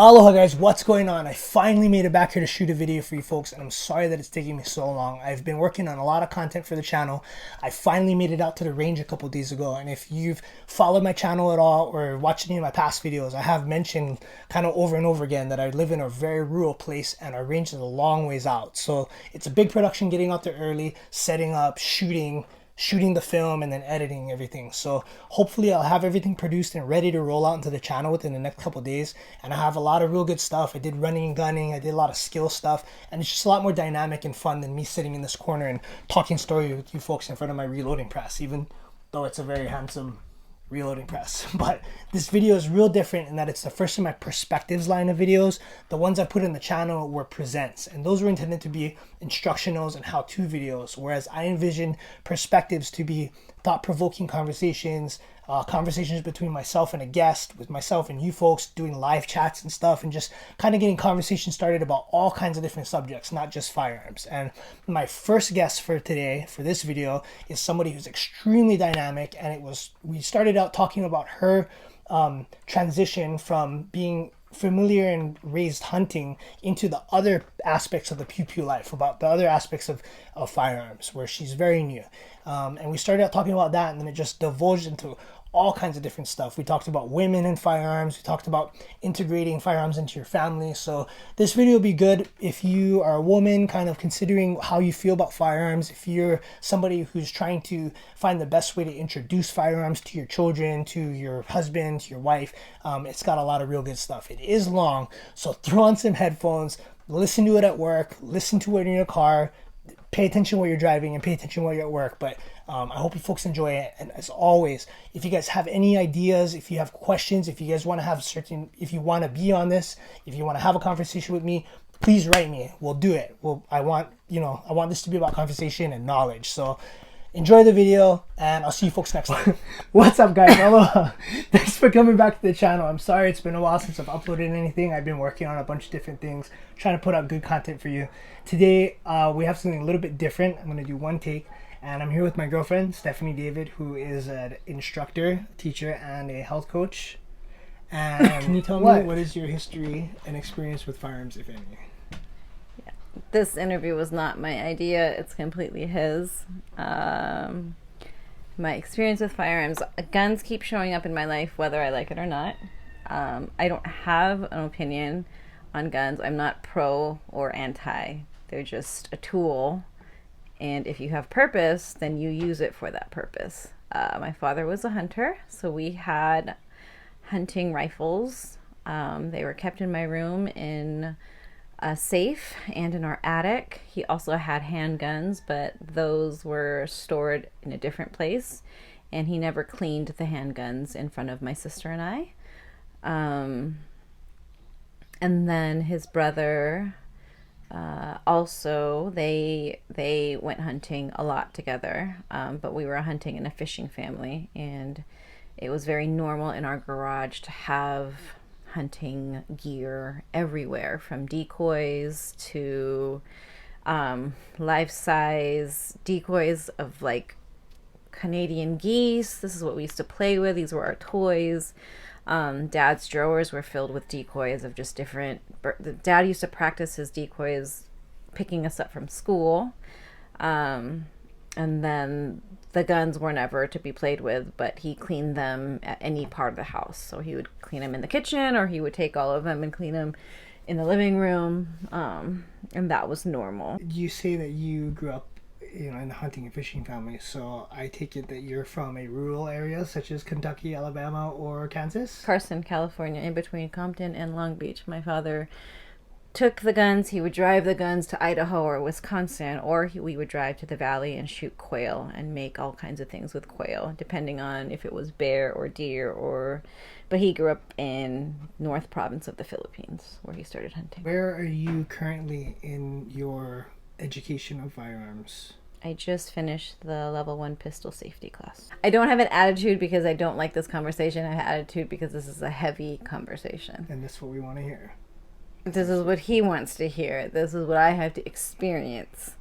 Aloha guys, what's going on? I finally made it back here to shoot a video for you folks, and I'm sorry that it's taking me so long. I've been working on a lot of content for the channel. I finally made it out to the range a couple days ago, and if you've followed my channel at all or watched any of my past videos, I have mentioned kind of over and over again that I live in a very rural place and our range is a long ways out. So it's a big production getting out there early, setting up, shooting the film, and then editing everything. So hopefully I'll have everything produced and ready to roll out into the channel within the next couple days. And I have a lot of real good stuff. I did running and gunning, I did a lot of skill stuff, and it's just a lot more dynamic and fun than me sitting in this corner and talking story with you folks in front of my reloading press, even though it's a very handsome reloading press. But this video is real different in that it's the first of my perspectives line of videos. The ones I put in the channel were presents, and those were intended to be instructionals and how-to videos, whereas I envision perspectives to be thought-provoking conversations, conversations between myself and a guest, with myself and you folks, doing live chats and stuff, and just kind of getting conversations started about all kinds of different subjects, not just firearms. And my first guest for today, for this video, is somebody who's extremely dynamic, and we started out talking about her transition from being familiar and raised hunting into the other aspects of the PeaK life, about the other aspects of firearms, where she's very new. And we started out talking about that, and then it just divulged into all kinds of different stuff. We talked about women and firearms. We talked about integrating firearms into your family. So this video will be good if you are a woman kind of considering how you feel about firearms. If you're somebody who's trying to find the best way to introduce firearms to your children, to your husband, to your wife, it's got a lot of real good stuff. It is long, so throw on some headphones, listen to it at work, listen to it in your car, pay attention while you're driving and pay attention while you're at work. But I hope you folks enjoy it. And as always, if you guys have any ideas, if you have questions, if you guys want to have if you want to be on this, if you want to have a conversation with me, please write me. We'll do it. I want this to be about conversation and knowledge. So enjoy the video, and I'll see you folks next time. What's up, guys? Aloha. Thanks for coming back to the channel. I'm sorry it's been a while since I've uploaded anything. I've been working on a bunch of different things, trying to put out good content for you. Today, we have something a little bit different. I'm going to do one take, and I'm here with my girlfriend, Stephanie David, who is an instructor, teacher, and a health coach. And can you tell me what is your history and experience with firearms, if any? This interview was not my idea. It's completely his. My experience with firearms, guns keep showing up in my life whether I like it or not. I don't have an opinion on guns. I'm not pro or anti. They're just a tool, and if you have purpose, then you use it for that purpose. My father was a hunter, so we had hunting rifles. They were kept in my room in a safe and in our attic. He also had handguns, but those were stored in a different place, and he never cleaned the handguns in front of my sister and I. And then his brother, also they went hunting a lot together, but we were hunting in a fishing family, and it was very normal in our garage to have hunting gear everywhere, from decoys to life-size decoys of like Canadian geese. This is what we used to play with. These were our toys. Dad's drawers were filled with decoys of just different. Dad used to practice his decoys picking us up from school, and then the guns were never to be played with, but he cleaned them at any part of the house. So he would clean them in the kitchen, or he would take all of them and clean them in the living room, and that was normal. You say that you grew up, in the hunting and fishing family, so I take it that you're from a rural area such as Kentucky, Alabama, or Kansas? Carson, California, in between Compton and Long Beach. My father took the guns. He would drive the guns to Idaho or Wisconsin, or we would drive to the valley and shoot quail and make all kinds of things with quail, depending on if it was bear or deer. But he grew up in North Province of the Philippines, where he started hunting. Where are you currently in your education of firearms? I just finished the level 1 pistol safety class. I don't have an attitude because I don't like this conversation. I have an attitude because this is a heavy conversation. And that's what we want to hear. This is what he wants to hear. This is what I have to experience.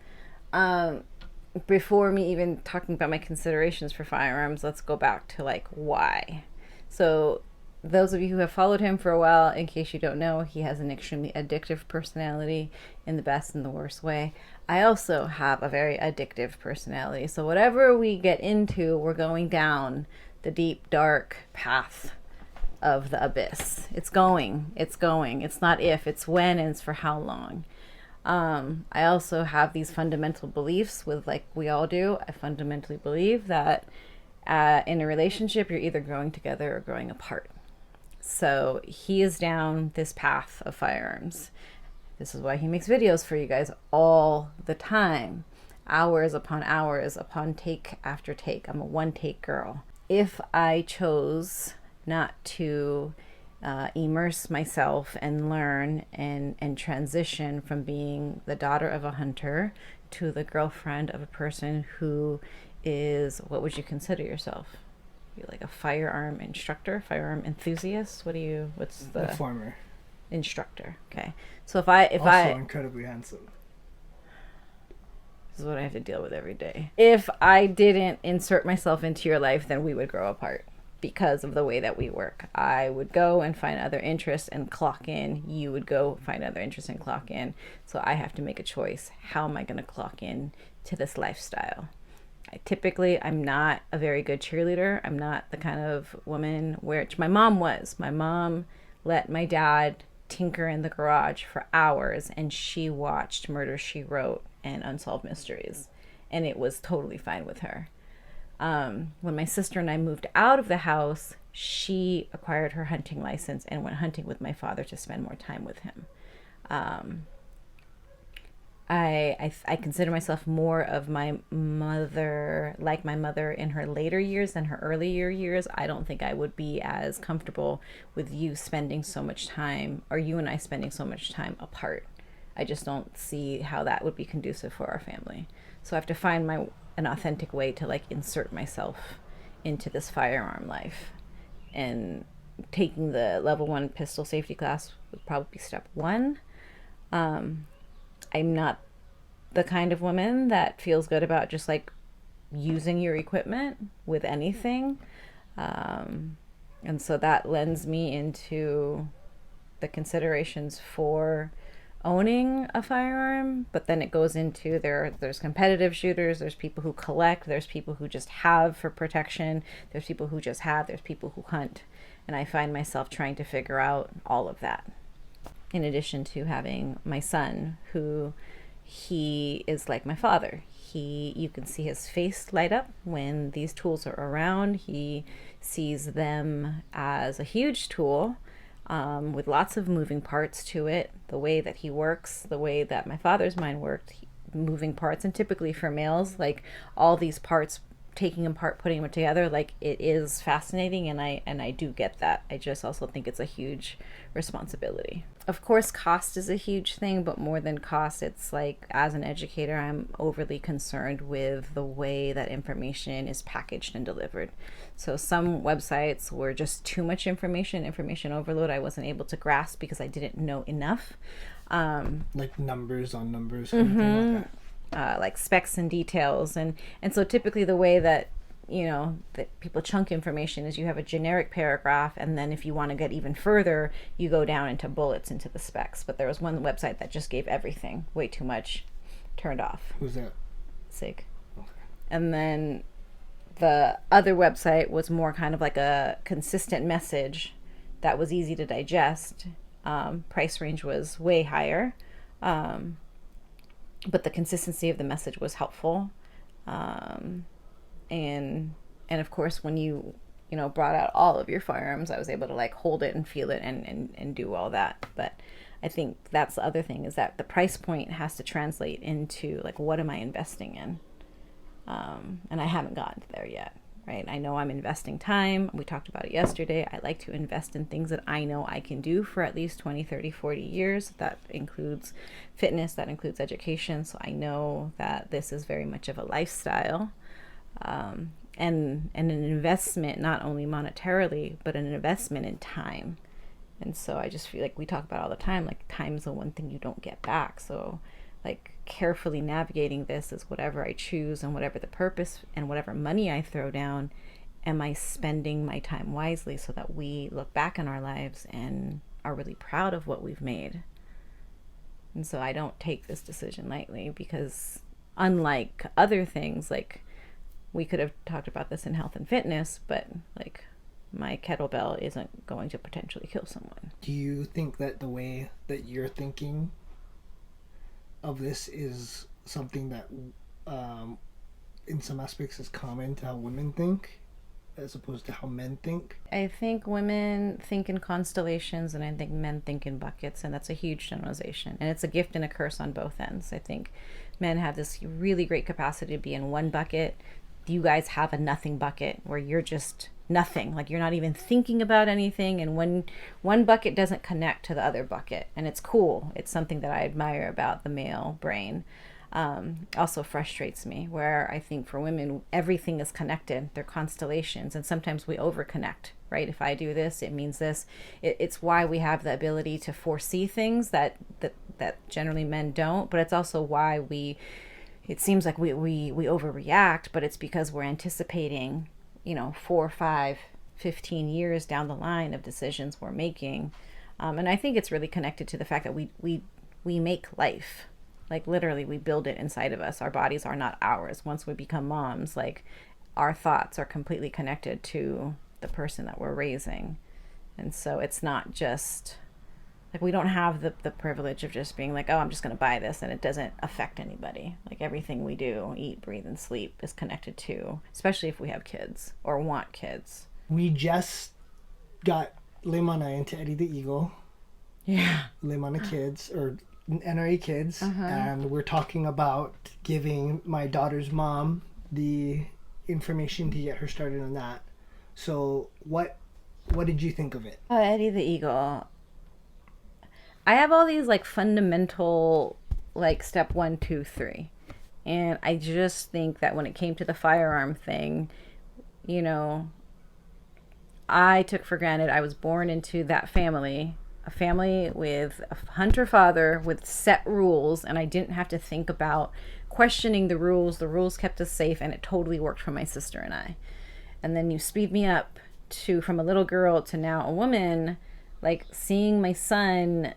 Before me even talking about my considerations for firearms, let's go back to like why. So those of you who have followed him for a while, in case you don't know, he has an extremely addictive personality in the best and the worst way. I also have a very addictive personality. So whatever we get into, we're going down the deep, dark path of the abyss. It's going. It's not if, it's when, and it's for how long. I also have these fundamental beliefs with, like we all do. I fundamentally believe that in a relationship, you're either growing together or growing apart. So he is down this path of firearms. This is why he makes videos for you guys all the time, hours upon take after take. I'm a one take girl. If I chose not to immerse myself and learn and transition from being the daughter of a hunter to the girlfriend of a person who is, what would you consider yourself? You're like a firearm instructor, firearm enthusiast. What's the former instructor? Okay, so if I incredibly handsome. This is what I have to deal with every day. If I didn't insert myself into your life, then we would grow apart because of the way that we work. I would go and find other interests and clock in. You would go find other interests and clock in. So I have to make a choice. How am I going to clock in to this lifestyle? I'm not a very good cheerleader. I'm not the kind of woman which my mom was. My mom let my dad tinker in the garage for hours, and she watched Murder, She Wrote and Unsolved Mysteries, and it was totally fine with her. When my sister and I moved out of the house, she acquired her hunting license and went hunting with my father to spend more time with him. I consider myself more of my mother, like my mother in her later years than her earlier years. I don't think I would be as comfortable with you spending so much time, or you and I spending so much time apart. I just don't see how that would be conducive for our family. So I have to find an authentic way to like insert myself into this firearm life. And taking the level 1 pistol safety class would probably be step 1. I'm not the kind of woman that feels good about just like using your equipment with anything. And so that lends me into the considerations for owning a firearm, but then it goes into there's competitive shooters, there's people who collect, there's people who just have for protection, there's people who just have, there's people who hunt. And I find myself trying to figure out all of that. In addition to having my son, who he is like my father. You can see his face light up when these tools are around. He sees them as a huge tool with lots of moving parts to it. The way that he works, the way that my father's mind worked, moving parts. And typically for males, like all these parts, taking them apart, putting them together, like it is fascinating, and I do get that. I just also think it's a huge responsibility. Of course, cost is a huge thing, but more than cost, it's like, as an educator, I'm overly concerned with the way that information is packaged and delivered. So some websites were just too much information overload. I wasn't able to grasp because I didn't know enough. Like numbers on numbers, kind of thing like that. Like specs and details, and so typically the way that that people chunk information is you have a generic paragraph, and then if you want to get even further, you go down into bullets into the specs. But there was one website that just gave everything, way too much, turned off. Who's that? SIG. Okay. And then the other website was more kind of like a consistent message that was easy to digest. Price range was way higher, but the consistency of the message was helpful. And of course, when you brought out all of your firearms, I was able to like hold it and feel it and do all that. But I think that's the other thing, is that the price point has to translate into like, what am I investing in? And I haven't gotten there yet, right? I know I'm investing time. We talked about it yesterday. I like to invest in things that I know I can do for at least 20, 30, 40 years. That includes fitness, that includes education. So I know that this is very much of a lifestyle. And an investment, not only monetarily, but an investment in time. And so I just feel like we talk about all the time, like time is the one thing you don't get back. So like carefully navigating this is whatever I choose and whatever the purpose and whatever money I throw down am I spending my time wisely so that we look back on our lives and are really proud of what we've made? And so I don't take this decision lightly, because unlike other things, like we could have talked about this in health and fitness, but like my kettlebell isn't going to potentially kill someone. Do you think that the way that you're thinking of this is something that in some aspects is common to how women think as opposed to how men think? I think women think in constellations and I think men think in buckets, and that's a huge generalization. And it's a gift and a curse on both ends. I think men have this really great capacity to be in one bucket. You guys have a nothing bucket where you're just nothing, like you're not even thinking about anything, and when one bucket doesn't connect to the other bucket, and it's cool. It's something that I admire about the male brain. Also frustrates me, where I think for women everything is connected. They're constellations, and sometimes we overconnect, right? If I do this, it means this. It's why we have the ability to foresee things that generally men don't, but it's also why it seems like we overreact, but it's because we're anticipating 4, 5, 15 years down the line of decisions we're making. And I think it's really connected to the fact that we make life. Like literally we build it inside of us. Our bodies are not ours. Once we become moms, like our thoughts are completely connected to the person that we're raising. And so it's not just like we don't have the privilege of just being like, oh, I'm just going to buy this and it doesn't affect anybody. Like everything we do, eat, breathe, and sleep is connected to, especially if we have kids or want kids. We just got Lemana into Eddie the Eagle. Yeah. Lemana Kids, or NRA Kids, and we're talking about giving my daughter's mom the information to get her started on that. So what did you think of it? Oh, Eddie the Eagle. I have all these like fundamental like step 1, 2, 3. And I just think that when it came to the firearm thing, I took for granted I was born into that family, a family with a hunter father with set rules, and I didn't have to think about questioning the rules. The rules kept us safe, and it totally worked for my sister and I. And then you speed me up to from a little girl to now a woman, like seeing my son,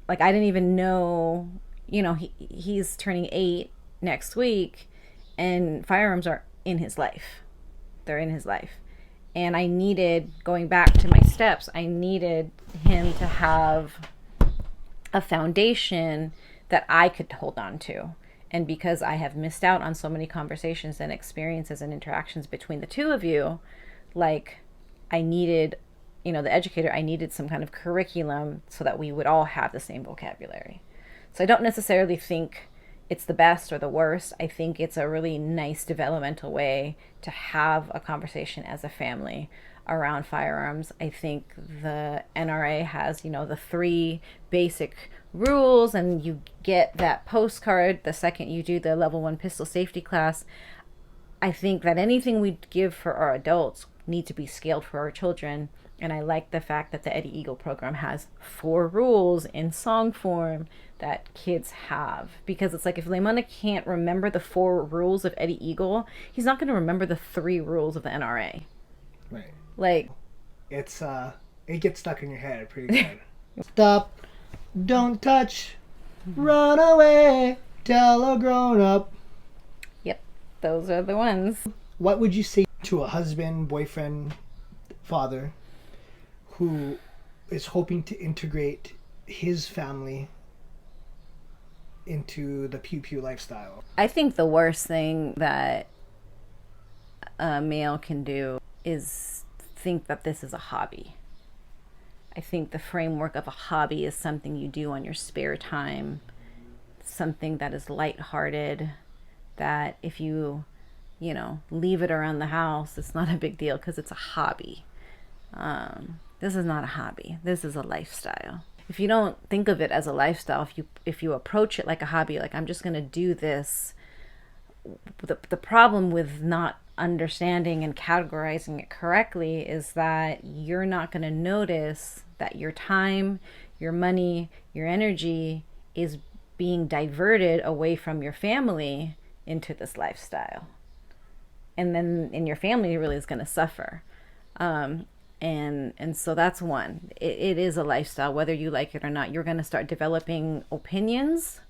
like I didn't even know, he's turning 8 next week, and firearms are in his life. They're in his life. And I needed, going back to my steps, I needed him to have a foundation that I could hold on to. And because I have missed out on so many conversations and experiences and interactions between the two of you, like I needed, the educator, I needed some kind of curriculum so that we would all have the same vocabulary. So I don't necessarily think it's the best or the worst. I think it's a really nice developmental way to have a conversation as a family around firearms. I think the NRA has, the 3 basic rules, and you get that postcard the second you do the level 1 pistol safety class. I think that anything we give for our adults need to be scaled for our children. And I like the fact that the Eddie Eagle program has 4 rules in song form that kids have. Because it's like if Leimana can't remember the 4 rules of Eddie Eagle, he's not going to remember the 3 rules of the NRA. Right. Like, it's it gets stuck in your head pretty good. Stop, don't touch, run away, tell a grown up. Yep, those are the ones. What would you say to a husband, boyfriend, father who is hoping to integrate his family into the PeaK lifestyle? I think the worst thing that a male can do is think that this is a hobby. I think the framework of a hobby is something you do on your spare time, something that is lighthearted, that if you, leave it around the house, it's not a big deal because it's a hobby. This is not a hobby. This is a lifestyle. If you don't think of it as a lifestyle, if you approach it like a hobby, like I'm just going to do this, the problem with not understanding and categorizing it correctly is that you're not going to notice that your time, your money, your energy is being diverted away from your family into this lifestyle. and then in your family really is going to suffer. And so that's one. It is a lifestyle, whether you like it or not. You're going to start developing opinions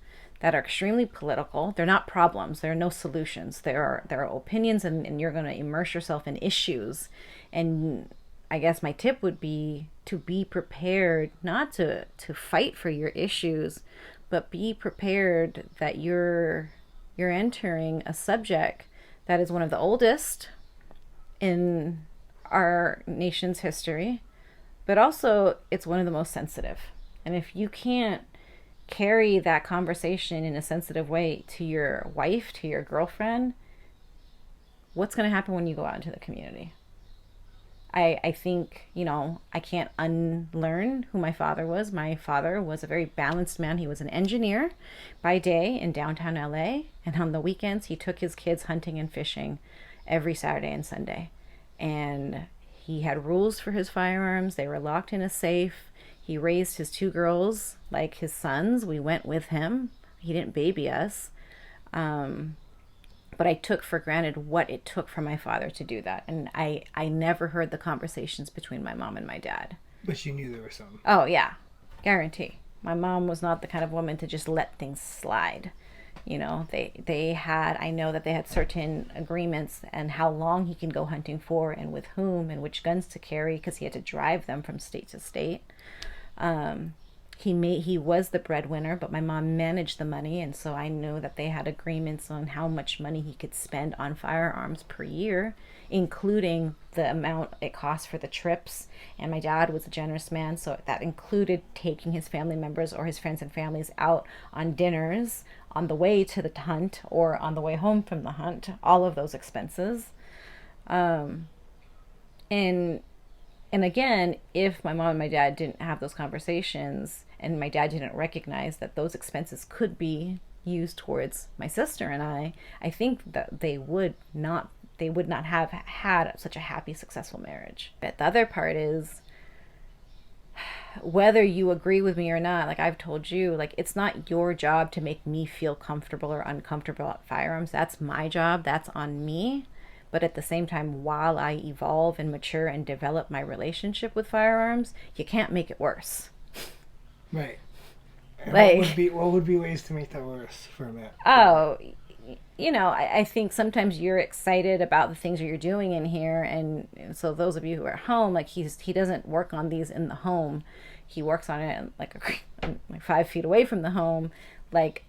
that are extremely political. They're not problems. There are no solutions. There are opinions, and you're going to immerse yourself in issues. And I guess my tip would be to be prepared, not to fight for your issues, but be prepared that you're entering a subject that is one of the oldest in our nation's history, but also it's one of the most sensitive. And if you can't carry that conversation in a sensitive way to your wife, to your girlfriend, what's going to happen when you go out into the community? I think, I can't unlearn who my father was. My father was a very balanced man. He was an engineer by day in downtown LA, and on the weekends he took his kids hunting and fishing every Saturday and Sunday. And he had rules for his firearms. They were locked in a safe. He raised his two girls like his sons. We went with him. He didn't baby us. But I took for granted what it took for my father to do that. And I never heard the conversations between my mom and my dad. But you knew there were some. Oh, yeah. Guarantee. My mom was not the kind of woman to just let things slide. They had, I know that they had certain agreements and how long he can go hunting for and with whom and which guns to carry, because he had to drive them from state to state. He was the breadwinner, but my mom managed the money, and so I knew that they had agreements on how much money he could spend on firearms per year, including the amount it cost for the trips. And my dad was a generous man, so that included taking his family members or his friends and families out on dinners on the way to the hunt or on the way home from the hunt, all of those expenses. And again, if my mom and my dad didn't have those conversations, and my dad didn't recognize that those expenses could be used towards my sister and I think that they would not have had such a happy, successful marriage. But the other part is, whether you agree with me or not, like I've told you, like it's not your job to make me feel comfortable or uncomfortable at firearms. That's my job. That's on me. But at the same time, while I evolve and mature and develop my relationship with firearms, you can't make it worse. Right. And Like, what would be ways to make that worse for a man? oh, I think sometimes you're excited about the things that you're doing in here, and so those of you who are at home, like he doesn't work on these in the home. He works on it like 5 feet away from the home. Like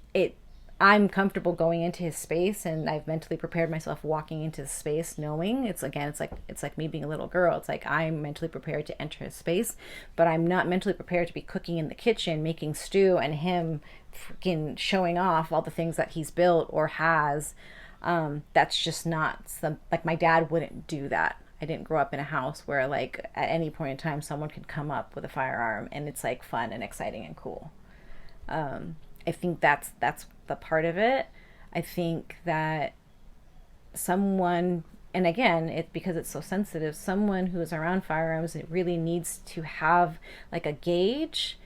I'm comfortable going into his space, and I've mentally prepared myself walking into the space, knowing it's like me being a little girl. It's like I'm mentally prepared to enter his space, but I'm not mentally prepared to be cooking in the kitchen, making stew, and him freaking showing off all the things that he's built or has. That's just not like my dad wouldn't do that. I didn't grow up in a house where like at any point in time someone could come up with a firearm and it's like fun and exciting and cool. I think that's the part of it. I think that someone, and again, because it's so sensitive, someone who is around firearms, it really needs to have like a gauge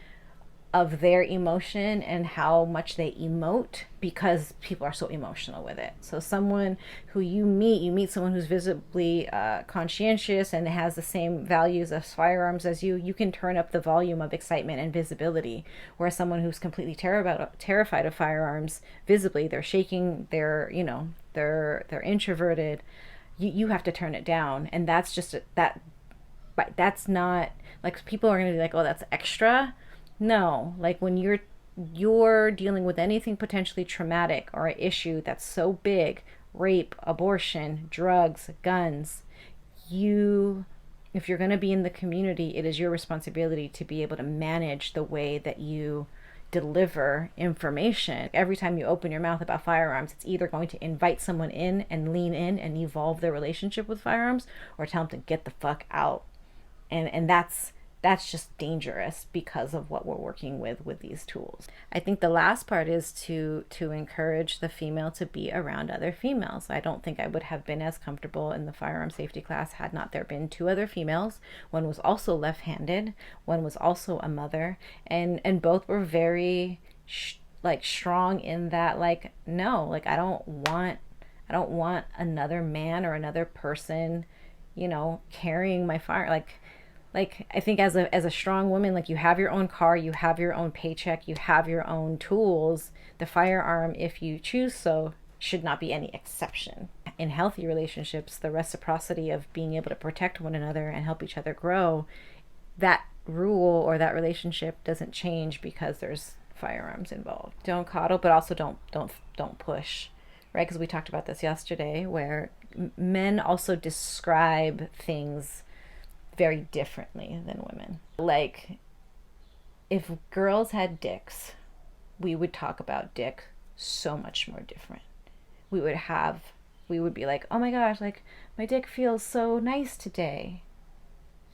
of their emotion and how much they emote, because people are so emotional with it. So someone who you meet someone who's visibly conscientious and has the same values of firearms as you can turn up the volume of excitement and visibility. Whereas someone who's completely terrified of firearms, visibly, they're shaking, they're introverted, you have to turn it down. And that's just but that's not, like, people are going to be like, oh, that's extra. No, like when you're dealing with anything potentially traumatic or an issue that's so big, rape, abortion, drugs, guns, if you're going to be in the community, it is your responsibility to be able to manage the way that you deliver information. Every time you open your mouth about firearms, it's either going to invite someone in and lean in and evolve their relationship with firearms, or tell them to get the fuck out. And that's just dangerous because of what we're working with these tools. I think the last part is to encourage the female to be around other females. I don't think I would have been as comfortable in the firearm safety class had not there been 2 other females. One was also left-handed, one was also a mother, and both were very strong in that, like, no, like I don't want I don't want another man or another person, you know, carrying my fire. Like I think as a strong woman, like you have your own car, you have your own paycheck, you have your own tools. The firearm, if you choose so, should not be any exception. In healthy relationships, the reciprocity of being able to protect one another and help each other grow, that rule or that relationship doesn't change because there's firearms involved. Don't coddle, but also don't push, right? Because we talked about this yesterday, where men also describe things very differently than women. Like, if girls had dicks, we would talk about dick so much more different. We would be like, oh my gosh, like my dick feels so nice today.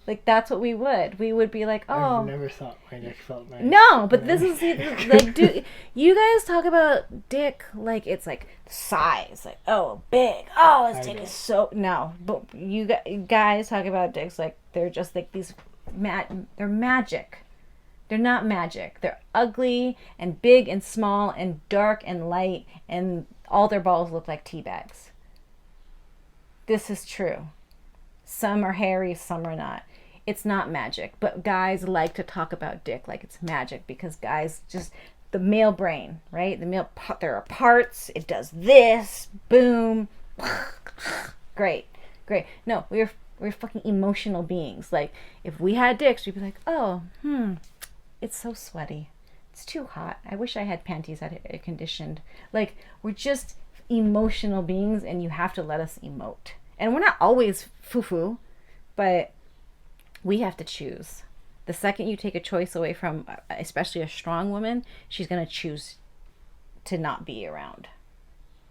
Like that's what we would be like, oh, I've never thought my dick felt nice. no, but this is like, do you guys talk about dick like it's like size, like, oh, big, oh, his dick is so, no, but you guys talk about dicks like they're just like these they're magic. They're not magic. They're ugly and big and small and dark and light, and all their balls look like tea bags. This is true. Some are hairy, some are not. It's not magic, but guys like to talk about dick like it's magic because guys just, the male brain, right? There are parts, it does this, boom, great. No, we're fucking emotional beings. Like, if we had dicks, we'd be like, oh, it's so sweaty. It's too hot. I wish I had panties that air conditioned. Like, we're just emotional beings, and you have to let us emote. And we're not always foo-foo, but we have to choose. The second you take a choice away from, especially a strong woman, she's going to choose to not be around,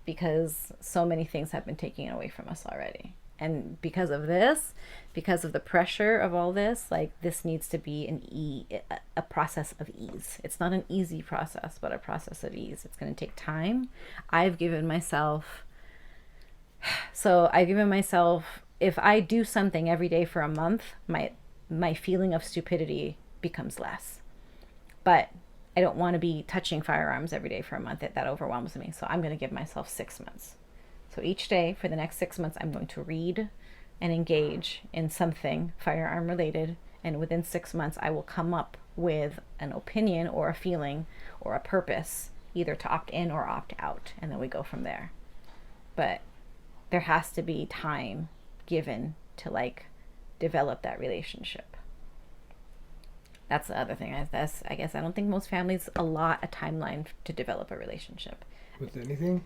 because so many things have been taken away from us already. And because of this, because of the pressure of all this, like, this needs to be a process of ease. It's not an easy process, but a process of ease. It's going to take time. I've given myself, if I do something every day for a month, my feeling of stupidity becomes less. But I don't want to be touching firearms every day for a month. That overwhelms me. So I'm going to give myself 6 months. So each day for the next 6 months, I'm going to read and engage in something firearm related. And within 6 months, I will come up with an opinion or a feeling or a purpose, either to opt in or opt out. And then we go from there. But there has to be time given to, like, develop that relationship. That's the other thing. I guess I don't think most families allot a timeline to develop a relationship. With anything?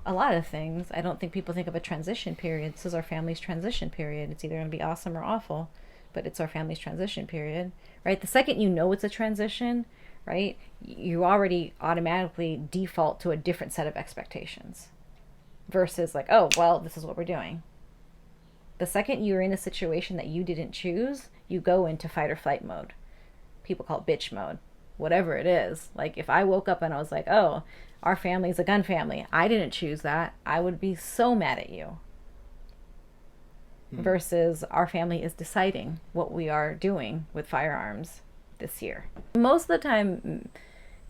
A lot of things. I don't think people think of a transition period. This is our family's transition period. It's either going to be awesome or awful, but it's our family's transition period, right? The second you know it's a transition, right, you already automatically default to a different set of expectations versus like, oh, well, this is what we're doing. The second you're in a situation that you didn't choose, you go into fight or flight mode. People call it bitch mode, whatever it is. Like, if I woke up and I was like, oh, our family's a gun family, I didn't choose that, I would be so mad at you. Versus our family is deciding what we are doing with firearms this year. Most of the time,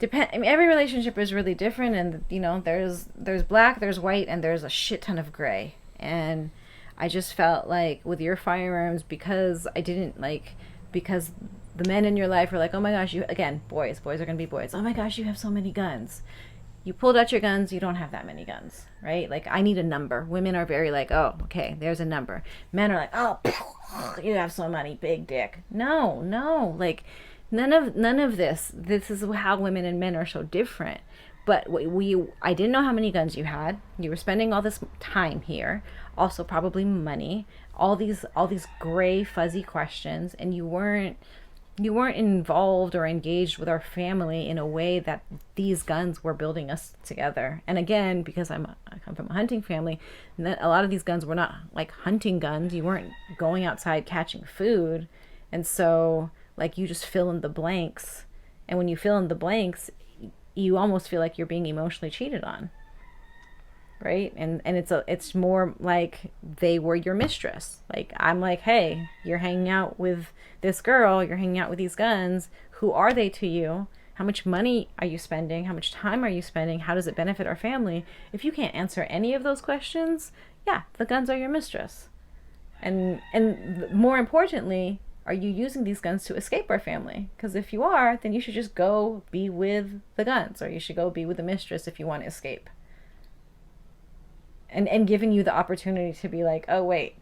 every relationship is really different, and you know, there's black, there's white, and there's a shit ton of gray. And I just felt like with your firearms, because the men in your life were like, oh my gosh, boys are gonna be boys. Oh my gosh, you have so many guns. You pulled out your guns, you don't have that many guns, right? Like, I need a number. Women are very like, oh, okay, there's a number. Men are like, oh, you have so many, big dick. No, like, none of this. This is how women and men are so different. But I didn't know how many guns you had. You were spending all this time here, also probably money, all these gray, fuzzy questions, and you weren't involved or engaged with our family in a way that these guns were building us together. And again, because I come from a hunting family, and a lot of these guns were not like hunting guns. You weren't going outside catching food. And so, like, you just fill in the blanks. And when you fill in the blanks, you almost feel like you're being emotionally cheated on. Right? And it's more like they were your mistress. Like, I'm like, hey, you're hanging out with this girl, you're hanging out with these guns. Who are they to you? How much money are you spending? How much time are you spending? How does it benefit our family? If you can't answer any of those questions, yeah, the guns are your mistress. And more importantly, are you using these guns to escape our family? Because if you are, then you should just go be with the guns, or you should go be with the mistress if you want to escape. And giving you the opportunity to be like, oh wait,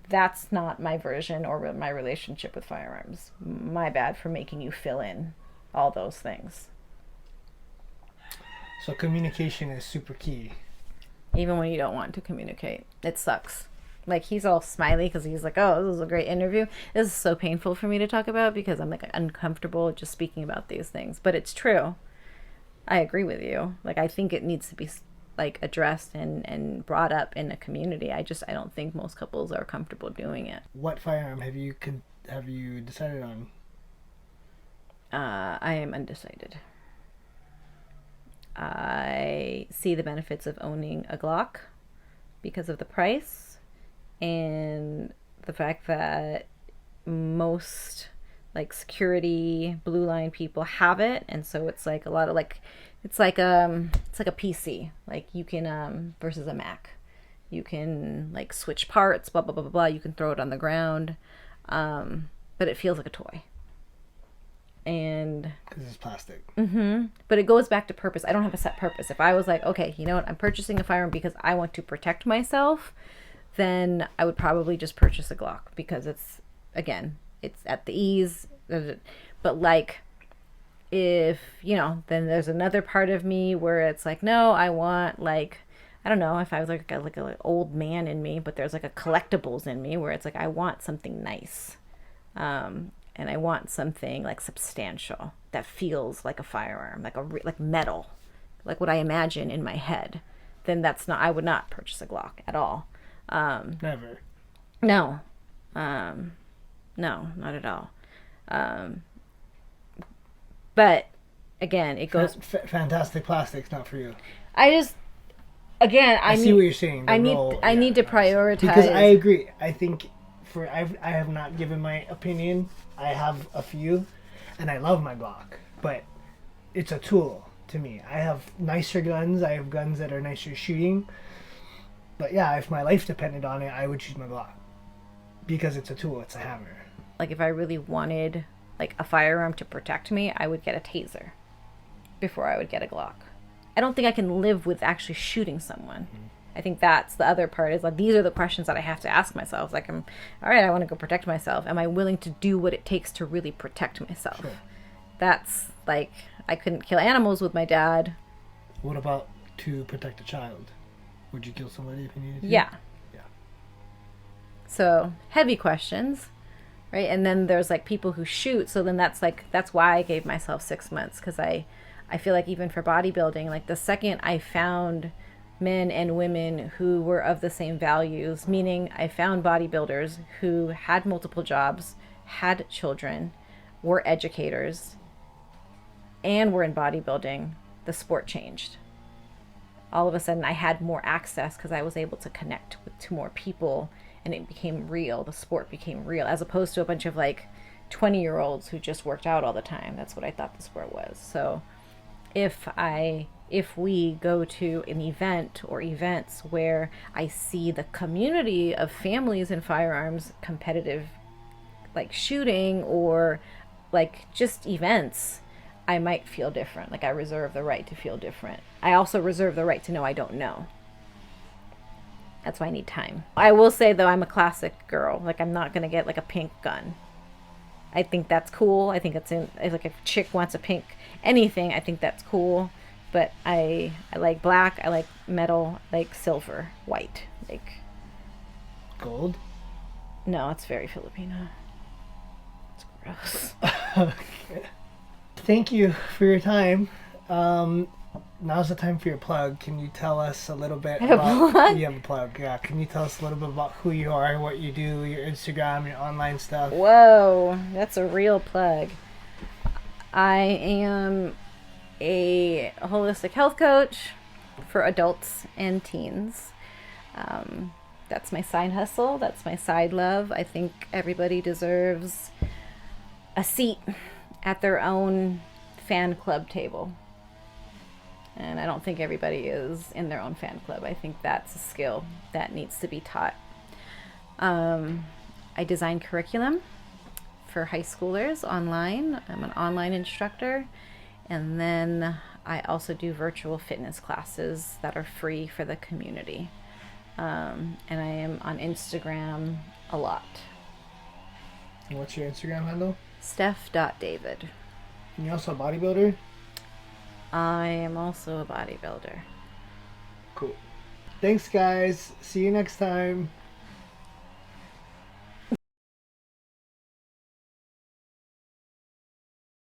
that's not my version or my relationship with firearms. My bad for making you fill in all those things. So communication is super key. Even when you don't want to communicate, it sucks. Like, he's all smiley because he's like, oh, this is a great interview. This is so painful for me to talk about because I'm like uncomfortable just speaking about these things. But it's true. I agree with you. Like, I think it needs to be like addressed and brought up in a community. I don't think most couples are comfortable doing it. What firearm have you decided on? I am undecided. I see the benefits of owning a Glock because of the price and the fact that most like security blue line people have it, and so it's like a lot of like it's like a PC, like you can versus a Mac. You can like switch parts, blah blah blah blah blah. You can throw it on the ground, but it feels like a toy. And because it's plastic. But it goes back to purpose. I don't have a set purpose. If I was like, okay, you know what, I'm purchasing a firearm because I want to protect myself, then I would probably just purchase a Glock because it's at the ease. But like, if then there's another part of me where it's like, no, I want like, I don't know if I was like an old man in me, but there's like a collectibles in me where it's like I want something nice. And I want something like substantial that feels like a firearm, like metal, like what I imagine in my head. Then I would not purchase a Glock at all. Never. No, not at all. But again, it goes. Fantastic plastics, not for you. I see what you're saying. I need to prioritize because I agree. I think I have not given my opinion. I have a few, and I love my Glock, but it's a tool to me. I have nicer guns. I have guns that are nicer shooting. But yeah, if my life depended on it, I would choose my Glock because it's a tool. It's a hammer. Like if I really wanted like a firearm to protect me, I would get a taser before I would get a Glock. I don't think I can live with actually shooting someone. I think that's the other part, is like these are the questions that I have to ask myself. Like, all right, I want to go protect myself. Am I willing to do what it takes to really protect myself? Sure. That's like, I couldn't kill animals with my dad. What about to protect a child? Would you kill somebody if you needed to? Yeah. So heavy questions, right? And then there's like people who shoot. So then that's why I gave myself 6 months, because I feel like even for bodybuilding, like the second I found men and women who were of the same values, meaning I found bodybuilders who had multiple jobs, had children, were educators, and were in bodybuilding, the sport changed. All of a sudden I had more access because I was able to connect to more people, and it became real. The sport became real, as opposed to a bunch of like 20-year-olds who just worked out all the time. That's what I thought the sport was. So if we go to an event or events where I see the community of families in firearms, competitive like shooting, or like just events, I might feel different. Like I reserve the right to feel different. I also reserve the right to know I don't know. That's why I need time. I will say though, I'm a classic girl. Like I'm not going to get like a pink gun. I think that's cool. I think it's like if a chick wants a pink anything, I think that's cool. But I like black, I like metal, I like silver, white, like gold. No, it's very Filipino. It's gross. Okay. Thank you for your time. Now's the time for your plug. Can you tell us a little bit about... You have a plug, yeah. Can you tell us a little bit about who you are, what you do, your Instagram, your online stuff? Whoa, that's a real plug. I am a holistic health coach for adults and teens. That's my side hustle. That's my side love. I think everybody deserves a seat at their own fan club table. And I don't think everybody is in their own fan club. I think that's a skill that needs to be taught. I design curriculum for high schoolers online. I'm an online instructor. And then I also do virtual fitness classes that are free for the community. And I am on Instagram a lot. And what's your Instagram handle? Steph.David. And you're also a bodybuilder? I am also a bodybuilder. Cool. Thanks, guys. See you next time.